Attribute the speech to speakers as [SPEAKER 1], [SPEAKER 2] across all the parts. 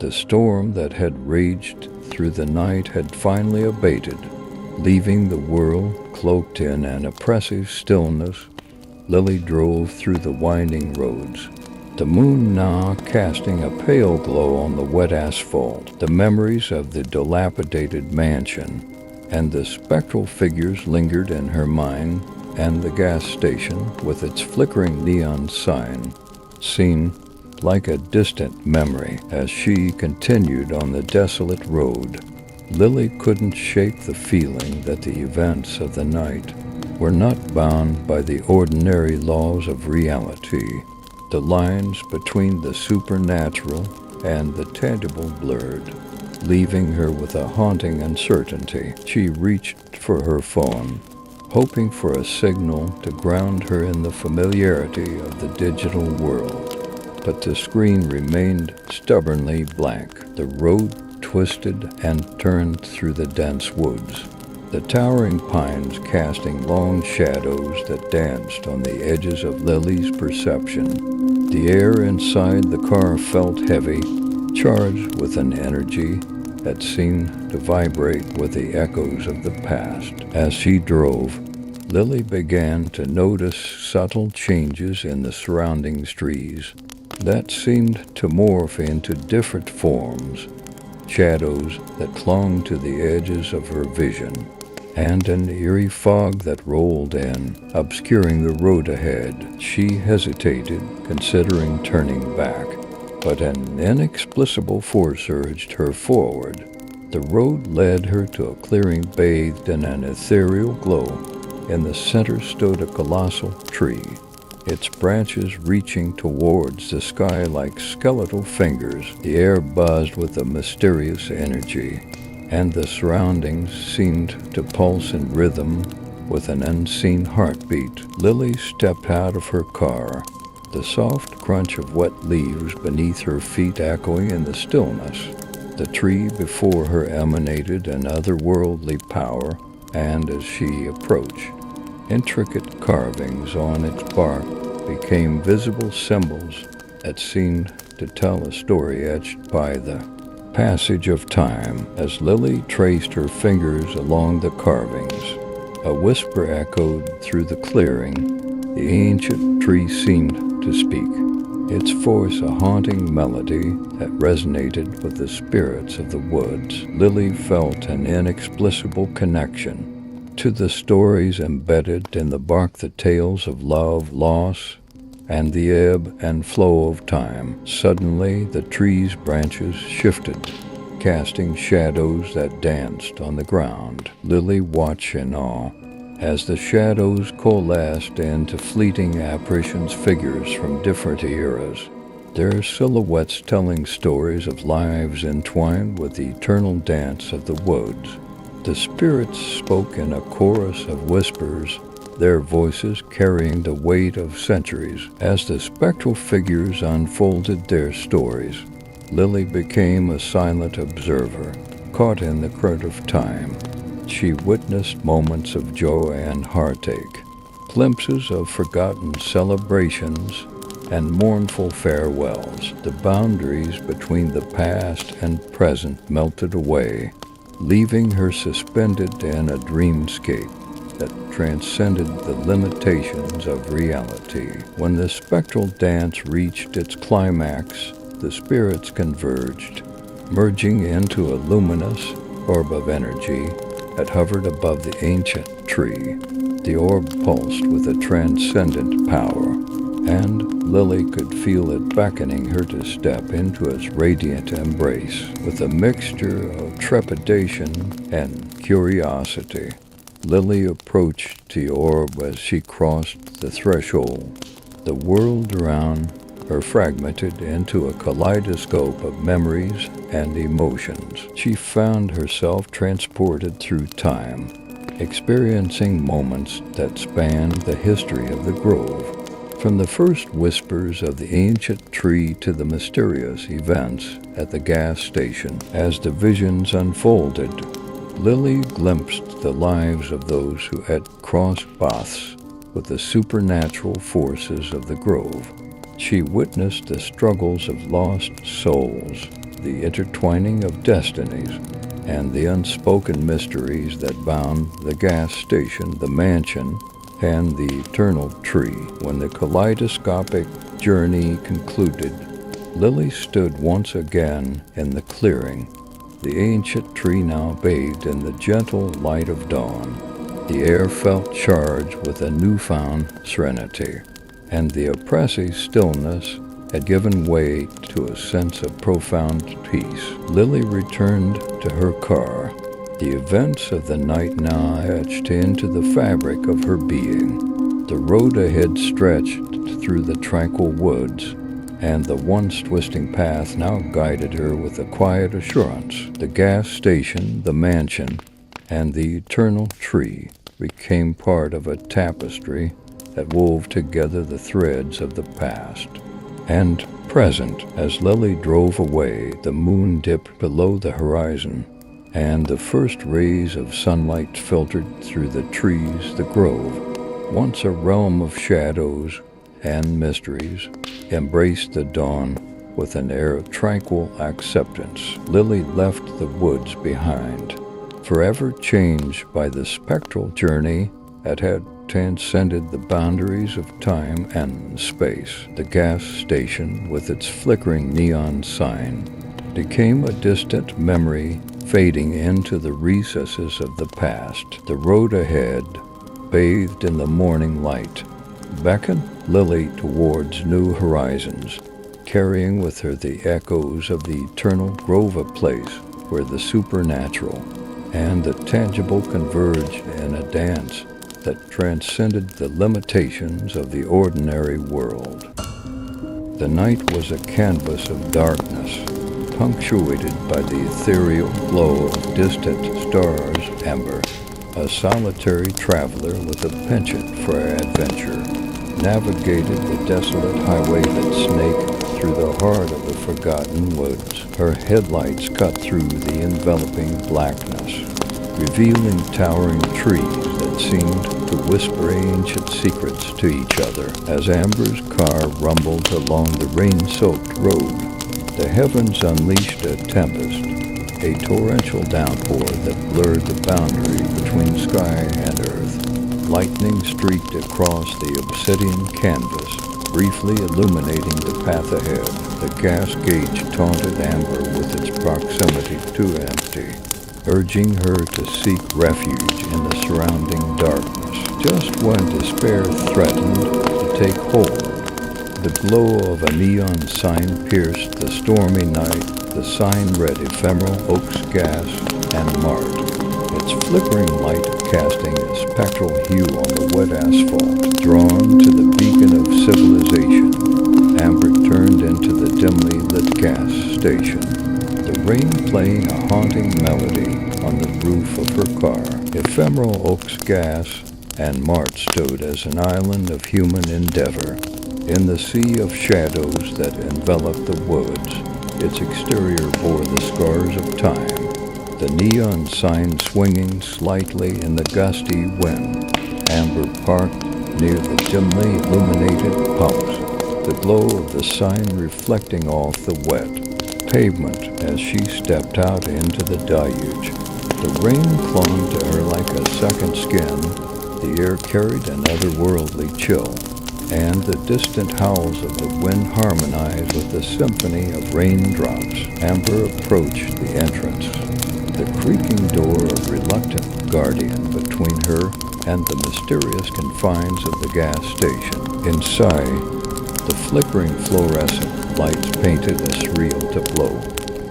[SPEAKER 1] The storm that had raged through the night had finally abated, leaving the world cloaked in an oppressive stillness. Lily drove through the winding roads, the moon now casting a pale glow on the wet asphalt. The memories of the dilapidated mansion and the spectral figures lingered in her mind, and the gas station, with its flickering neon sign, seemed like a distant memory as she continued on the desolate road. Lily couldn't shake the feeling that the events of the night were not bound by the ordinary laws of reality. The lines between the supernatural and the tangible blurred, leaving her with a haunting uncertainty. She reached for her phone, hoping for a signal to ground her in the familiarity of the digital world. But the screen remained stubbornly blank. The road twisted and turned through the dense woods, the towering pines casting long shadows that danced on the edges of Lily's perception. The air inside the car felt heavy, charged with an energy that seemed to vibrate with the echoes of the past. As she drove, Lily began to notice subtle changes in the surrounding trees that seemed to morph into different forms, shadows that clung to the edges of her vision, and an eerie fog that rolled in, obscuring the road ahead. She hesitated, considering turning back, but an inexplicable force urged her forward. The road led her to a clearing bathed in an ethereal glow. In the center stood a colossal tree, its branches reaching towards the sky like skeletal fingers. The air buzzed with a mysterious energy, and the surroundings seemed to pulse in rhythm with an unseen heartbeat. Lily stepped out of her car, the soft crunch of wet leaves beneath her feet echoing in the stillness. The tree before her emanated an otherworldly power, and as she approached, intricate carvings on its bark became visible symbols that seemed to tell a story etched by the passage of time. As Lily traced her fingers along the carvings, a whisper echoed through the clearing. The ancient tree seemed to speak, its voice a haunting melody that resonated with the spirits of the woods. Lily felt an inexplicable connection to the stories embedded in the bark, the tales of love, loss, and the ebb and flow of time. Suddenly, the tree's branches shifted, casting shadows that danced on the ground. Lily watched in awe as the shadows coalesced into fleeting apparitions, figures from different eras, their silhouettes telling stories of lives entwined with the eternal dance of the woods. The spirits spoke in a chorus of whispers, their voices carrying the weight of centuries. As the spectral figures unfolded their stories, Lily became a silent observer, caught in the current of time. She witnessed moments of joy and heartache, glimpses of forgotten celebrations, and mournful farewells. The boundaries between the past and present melted away, leaving her suspended in a dreamscape that transcended the limitations of reality. When the spectral dance reached its climax, the spirits converged, merging into a luminous orb of energy that hovered above the ancient tree. The orb pulsed with a transcendent power, and Lily could feel it beckoning her to step into its radiant embrace. With a mixture of trepidation and curiosity, Lily approached the orb. As she crossed the threshold, the world around her fragmented into a kaleidoscope of memories and emotions. She found herself transported through time, experiencing moments that spanned the history of the grove. From the first whispers of the ancient tree to the mysterious events at the gas station. As the visions unfolded, Lily glimpsed the lives of those who had crossed paths with the supernatural forces of the grove. She witnessed the struggles of lost souls, the intertwining of destinies and the unspoken mysteries that bound the gas station, the mansion, and the eternal tree. When the kaleidoscopic journey concluded, Lily stood once again in the clearing, the ancient tree now bathed in the gentle light of dawn. The air felt charged with a newfound serenity, and the oppressive stillness had given way to a sense of profound peace. Lily returned to her car, the events of the night now etched into the fabric of her being. The road ahead stretched through the tranquil woods, and the once twisting path now guided her with a quiet assurance. The gas station, the mansion, and the eternal tree became part of a tapestry that wove together the threads of the past and present. As Lily drove away, the moon dipped below the horizon, and the first rays of sunlight filtered through the trees. The grove, once a realm of shadows and mysteries, embraced the dawn with an air of tranquil acceptance. Lily left the woods behind, forever changed by the spectral journey that had transcended the boundaries of time and space. The gas station, with its flickering neon sign, became a distant memory, fading into the recesses of the past. The road ahead, bathed in the morning light, beckoned Lily towards new horizons, carrying with her the echoes of the eternal grove, a place where the supernatural and the tangible converged in a dance that transcended the limitations of the ordinary world. The night was a canvas of darkness, punctuated by the ethereal glow of distant stars. Amber, a solitary traveler with a penchant for adventure, navigated the desolate highway that snaked through the heart of the forgotten woods. Her headlights cut through the enveloping blackness, revealing towering trees that seemed to whisper ancient secrets to each other. As Amber's car rumbled along the rain-soaked road, the heavens unleashed a tempest, a torrential downpour that blurred the boundary between sky and earth. Lightning streaked across the obsidian canvas, briefly illuminating the path ahead. The gas gauge taunted Amber with its proximity to empty, urging her to seek refuge in the surrounding darkness. Just when despair threatened to take hold, the glow of a neon sign pierced the stormy night. The sign read Ephemeral Oaks Gas and Mart, its flickering light casting a spectral hue on the wet asphalt. Drawn to the beacon of civilization, Amber turned into the dimly lit gas station, the rain playing a haunting melody on the roof of her car. Ephemeral Oaks Gas and Mart stood as an island of human endeavor in the sea of shadows that enveloped the woods. Its exterior bore the scars of time, the neon sign swinging slightly in the gusty wind. Amber parked near the dimly illuminated pumps, the glow of the sign reflecting off the wet pavement as she stepped out into the deluge. The rain clung to her like a second skin. The air carried an otherworldly chill, and the distant howls of the wind harmonized with the symphony of raindrops. Amber approached the entrance, the creaking door a reluctant guardian between her and the mysterious confines of the gas station. Inside, the flickering fluorescent lights painted a surreal tableau.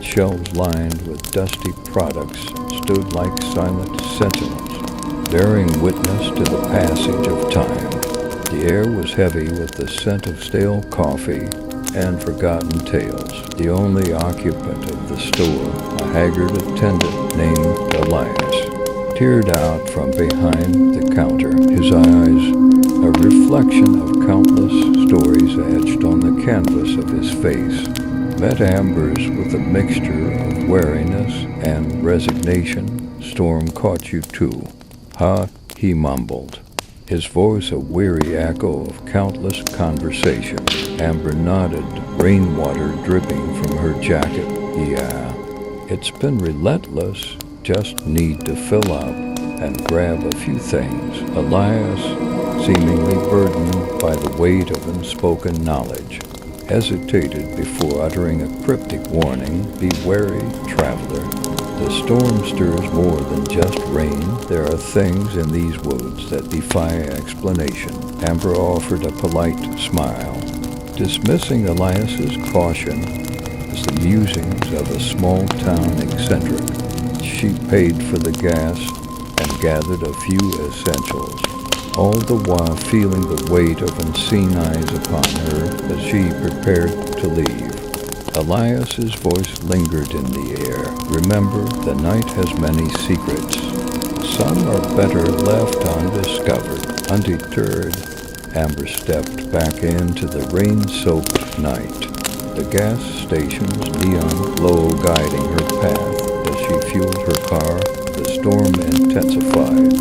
[SPEAKER 1] Shelves lined with dusty products stood like silent sentinels, bearing witness to the passage of time. The air was heavy with the scent of stale coffee and forgotten tales. The only occupant of the store, a haggard attendant named Elias, peered out from behind the counter, his eyes a reflection of countless stories etched on the canvas of his face. Met Amber's with a mixture of wariness and resignation. Storm caught you too, huh? He mumbled, his voice a weary echo of countless conversations. Amber nodded, rainwater dripping from her jacket Yeah, it's been relentless. Just need to fill up and grab a few things. Elias, seemingly burdened by the weight of unspoken knowledge, hesitated before uttering a cryptic warning. Be wary, traveler. The storm stirs more than just rain. There are things in these woods that defy explanation. Amber offered a polite smile, dismissing Elias's caution as the musings of a small-town eccentric. She paid for the gas and gathered a few essentials, all the while feeling the weight of unseen eyes upon her as she prepared to leave. Elias's voice lingered in the air. Remember, the night has many secrets. Some are better left undiscovered. Undeterred, Amber stepped back into the rain-soaked night, the gas station's neon glow guiding her path. As she fueled her car, the storm intensified,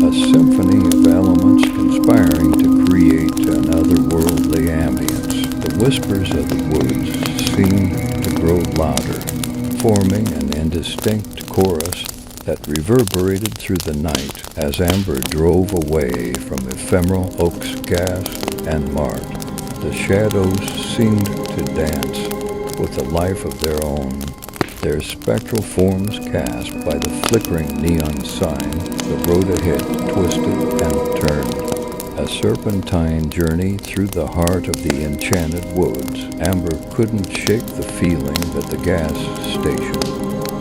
[SPEAKER 1] a symphony of elements conspiring to create an otherworldly ambience. The whispers of the woods seemed to grow louder, forming an indistinct chorus that reverberated through the night as Amber drove away from ephemeral oaks, gas, and mart. The shadows seemed to dance with a life of their own, their spectral forms cast by the flickering neon sign. The road ahead twisted and turned, a serpentine journey through the heart of the enchanted woods. Amber couldn't shake the feeling that the gas station,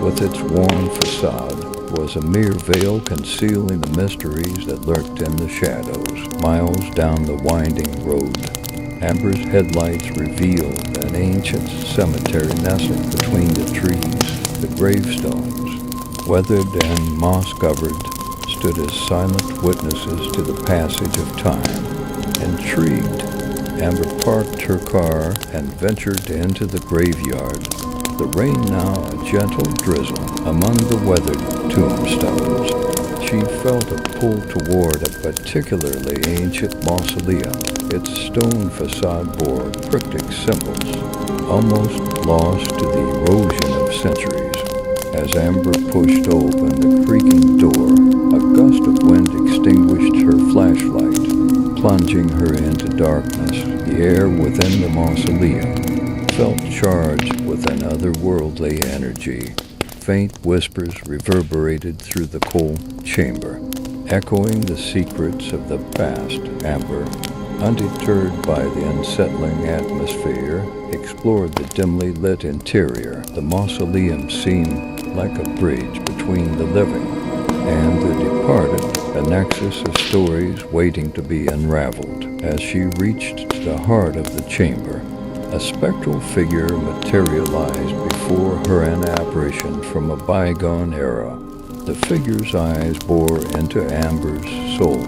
[SPEAKER 1] with its worn facade, was a mere veil concealing the mysteries that lurked in the shadows. Miles down the winding road, Amber's headlights revealed an ancient cemetery nestled between the trees. The gravestones, weathered and moss-covered, stood as silent witnesses to the passage of time. Intrigued, Amber parked her car and ventured into the graveyard. The rain now a gentle drizzle among the weathered tombstones. She felt a pull toward a particularly ancient mausoleum. Its stone facade bore cryptic symbols, almost lost to the erosion of centuries. As Amber pushed open the creaking door, a gust of wind extinguished her flashlight, plunging her into darkness. The air within the mausoleum felt charged with an otherworldly energy. Faint whispers reverberated through the cold chamber, echoing the secrets of the past. Amber, undeterred by the unsettling atmosphere, explored the dimly lit interior. The mausoleum seemed like a bridge between the living and the departed, a nexus of stories waiting to be unraveled. As she reached the heart of the chamber, a spectral figure materialized before her, an apparition from a bygone era. The figure's eyes bore into Amber's soul,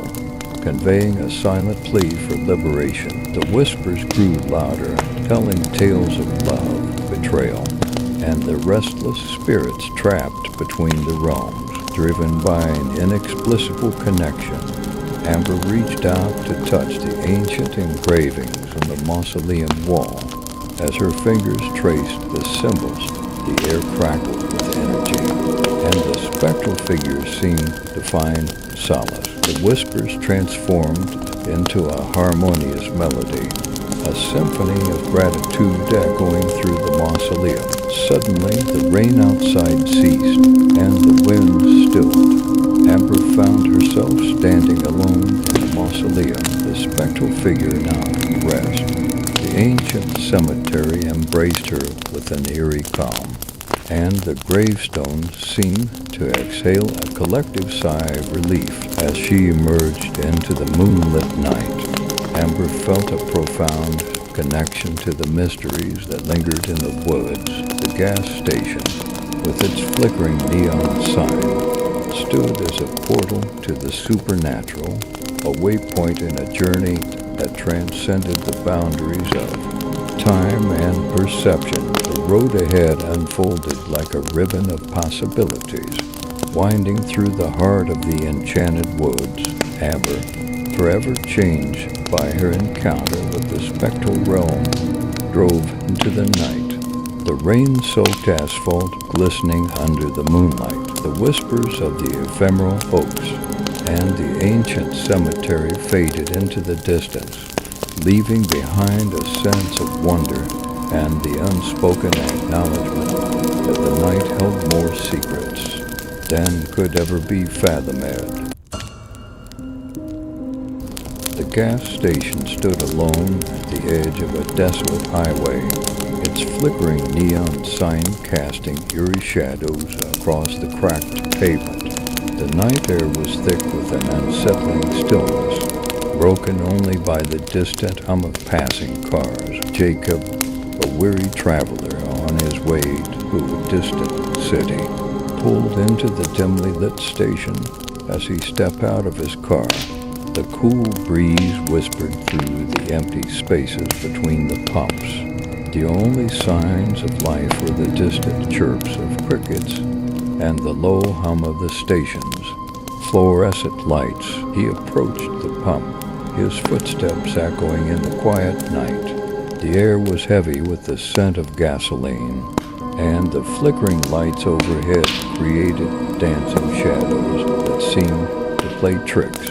[SPEAKER 1] conveying a silent plea for liberation. The whispers grew louder, telling tales of love, betrayal, and the restless spirits trapped between the realms. Driven by an inexplicable connection, Amber reached out to touch the ancient engravings on the mausoleum wall. As her fingers traced the symbols, the air crackled with energy, and the spectral figures seemed to find solace. The whispers transformed into a harmonious melody, a symphony of gratitude echoing through the mausoleum. Suddenly, the rain outside ceased, and the wind stilled. Amber found herself standing alone in the mausoleum, the spectral figure now at rest. The ancient cemetery embraced her with an eerie calm, and the gravestones seemed to exhale a collective sigh of relief. As she emerged into the moonlit night, Amber felt a profound connection to the mysteries that lingered in the woods. The gas station, with its flickering neon sign, stood as a portal to the supernatural, a waypoint in a journey that transcended the boundaries of time and perception. The road ahead unfolded like a ribbon of possibilities, winding through the heart of the enchanted woods. Amber, forever changed by her encounter with the spectral realm, drove into the night, The rain-soaked asphalt glistening under the moonlight, the whispers of the ephemeral oaks, and the ancient cemetery faded into the distance, leaving behind a sense of wonder and the unspoken acknowledgement that the night held more secrets than could ever be fathomed. The gas station stood alone at the edge of a desolate highway, its flickering neon sign casting eerie shadows across the cracked pavement. The night air was thick with an unsettling stillness, broken only by the distant hum of passing cars. Jacob, a weary traveler on his way to a distant city, pulled into the dimly lit station. As he stepped out of his car, the cool breeze whispered through the empty spaces between the pumps. The only signs of life were the distant chirps of crickets and the low hum of the station's fluorescent lights. He approached the pump, his footsteps echoing in the quiet night. The air was heavy with the scent of gasoline, and the flickering lights overhead created dancing shadows that seemed to play tricks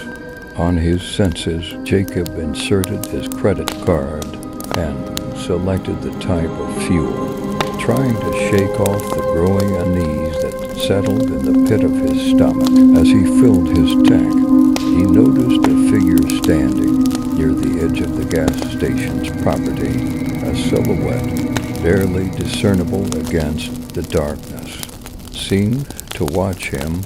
[SPEAKER 1] on his senses. Jacob inserted his credit card and selected the type of fuel, trying to shake off the growing unease that settled in the pit of his stomach. As he filled his tank, he noticed a figure standing near the edge of the gas station's property, a silhouette barely discernible against the darkness, seemed to watch him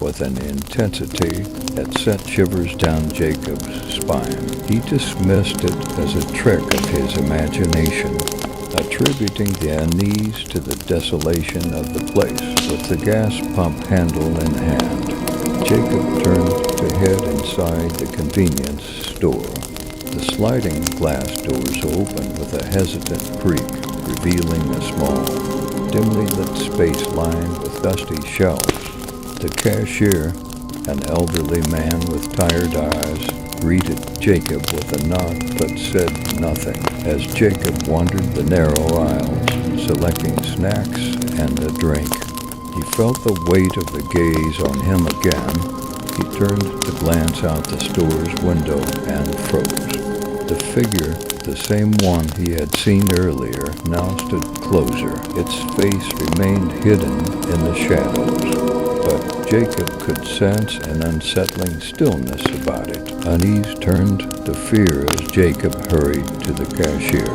[SPEAKER 1] with an intensity that sent shivers down Jacob's spine. He dismissed it as a trick of his imagination, attributing the unease to the desolation of the place. With the gas pump handle in hand, Jacob turned to head inside the convenience store. The sliding glass doors opened with a hesitant creak, revealing a small, dimly lit space lined with dusty shelves. The cashier, an elderly man with tired eyes, greeted Jacob with a nod but said nothing. As Jacob wandered the narrow aisles, selecting snacks and a drink, he felt the weight of the gaze on him again. He turned to glance out the store's window and froze. The figure, the same one he had seen earlier, now stood closer. Its face remained hidden in the shadows, but Jacob could sense an unsettling stillness about it. Unease turned to fear as Jacob hurried to the cashier.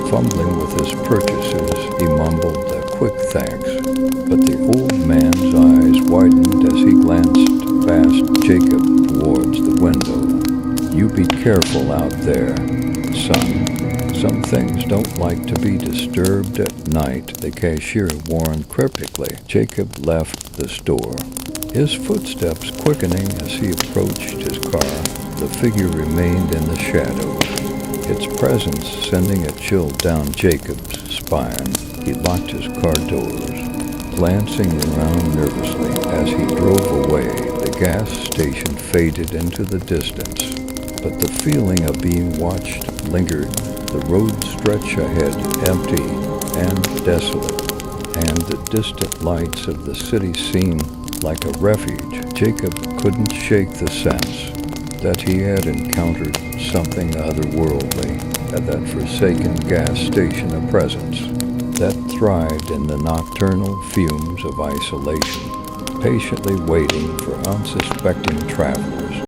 [SPEAKER 1] Fumbling with his purchases, he mumbled a quick thanks, but the old man's eyes widened as he glanced past Jacob towards the window. "You be careful out there, son. Some things don't like to be disturbed at night," the cashier warned cryptically. Jacob left the store, his footsteps quickening as he approached his car. The figure remained in the shadows, its presence sending a chill down Jacob's spine. He locked his car doors, glancing around nervously. As he drove away, the gas station faded into the distance, but the feeling of being watched lingered. The road stretched ahead, empty and desolate, and the distant lights of the city seemed like a refuge. Jacob couldn't shake the sense that he had encountered something otherworldly at that forsaken gas station, a presence that thrived in the nocturnal fumes of isolation, patiently waiting for unsuspecting travelers.